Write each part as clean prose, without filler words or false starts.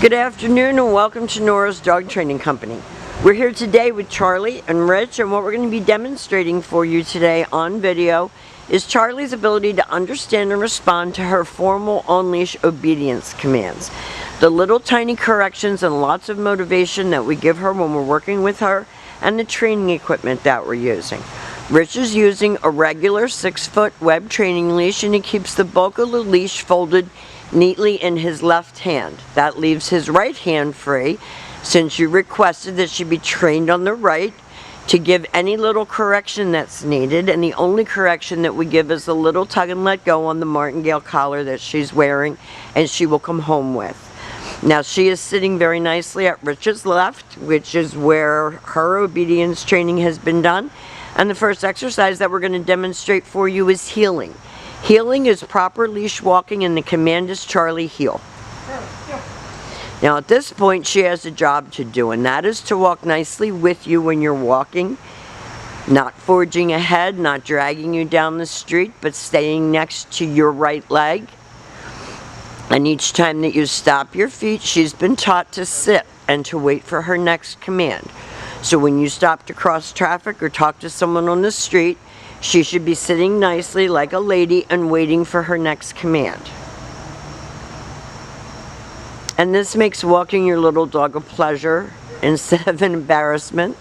Good afternoon and welcome to Nora's Dog Training Company. We're here today with Charlie and Rich, and what we're going to be demonstrating for you today on video is Charlie's ability to understand and respond to her formal on-leash obedience commands. The little tiny corrections and lots of motivation that we give her when we're working with her, and the training equipment that we're using. Rich is using a regular 6-foot web training leash, and he keeps the bulk of the leash folded neatly in his left hand. That leaves his right hand free, since you requested that she be trained on the right to give any little correction that's needed, and the only correction that we give is a little tug and let go on the martingale collar that she's wearing and she will come home with. Now she is sitting very nicely at Rich's left, which is where her obedience training has been done, and the first exercise that we're going to demonstrate for you is heeling. Heeling is proper leash walking, and the command is Charlie, heel. Now at this point she has a job to do, and that is to walk nicely with you when you're walking, not forging ahead, not dragging you down the street, but staying next to your right leg. And each time that you stop your feet, she's been taught to sit and to wait for her next command. So when you stop to cross traffic or talk to someone on the street, she should be sitting nicely like a lady and waiting for her next command. And this makes walking your little dog a pleasure instead of an embarrassment.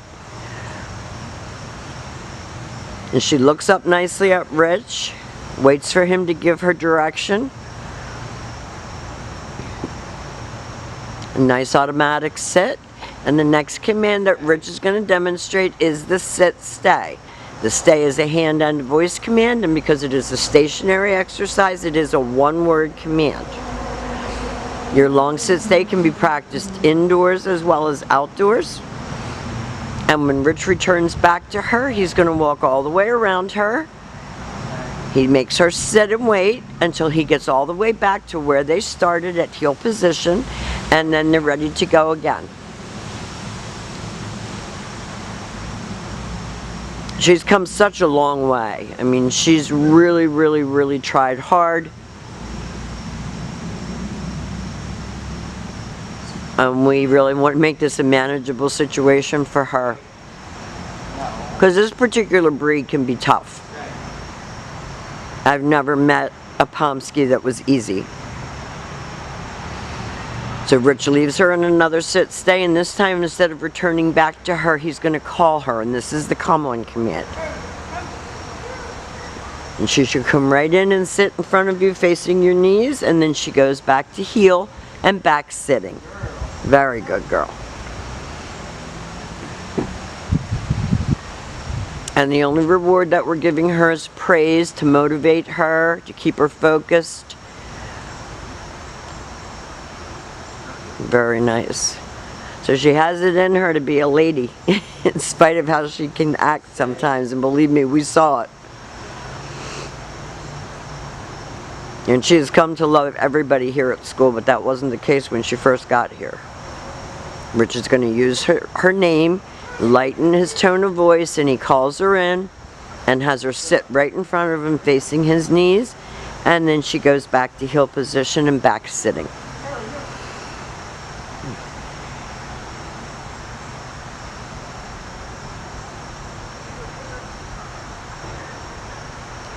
And she looks up nicely at Rich, waits for him to give her direction. A nice automatic sit. And the next command that Rich is going to demonstrate is the sit-stay. The stay is a hand and voice command, and because it is a stationary exercise, it is a one-word command. Your long sit-stay can be practiced indoors as well as outdoors. And when Rich returns back to her, he's going to walk all the way around her. He makes her sit and wait until he gets all the way back to where they started at heel position, and then they're ready to go again. She's come such a long way. I mean, she's really tried hard. And we really want to make this a manageable situation for her. Because this particular breed can be tough. I've never met a Pomsky that was easy. So Rich leaves her in another sit-stay, and this time instead of returning back to her, he's going to call her, and this is the come on command. And she should come right in and sit in front of you facing your knees, and then she goes back to heel and back sitting. Very good girl. And the only reward that we're giving her is praise to motivate her, to keep her focused. Very nice. So she has it in her to be a lady, in spite of how she can act sometimes, and believe me, we saw it. And she has come to love everybody here at school, but that wasn't the case when she first got here. Rich is going to use her name, lighten his tone of voice, and he calls her in and has her sit right in front of him facing his knees, and then she goes back to heel position and back sitting.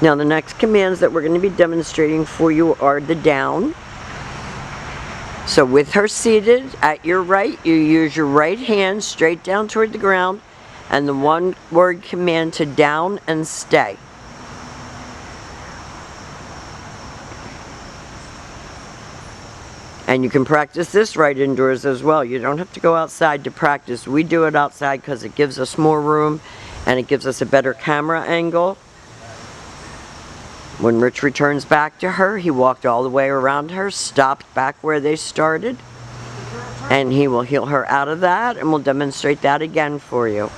Now the next commands that we're going to be demonstrating for you are the down. So with her seated at your right, you use your right hand straight down toward the ground, and the one-word command to down and stay. And you can practice this right indoors as well. You don't have to go outside to practice. We do it outside because it gives us more room and it gives us a better camera angle. When Rich returns back to her, he walked all the way around her, stopped back where they started, and he will heel her out of that, and we'll demonstrate that again for you.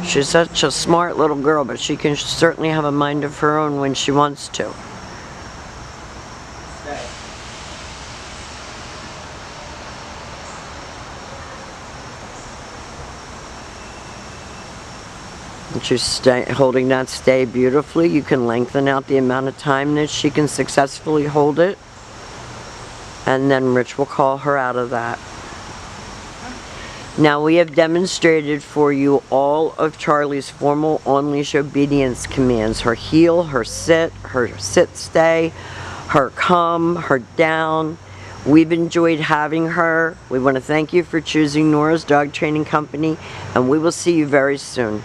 She's such a smart little girl, but she can certainly have a mind of her own when she wants to. And she's holding that stay beautifully. You can lengthen out the amount of time that she can successfully hold it. And then Rich will call her out of that. Now we have demonstrated for you all of Charlie's formal on-leash obedience commands. Her heel, her sit stay, her come, her down. We've enjoyed having her. We want to thank you for choosing Nora's Dog Training Company, and we will see you very soon.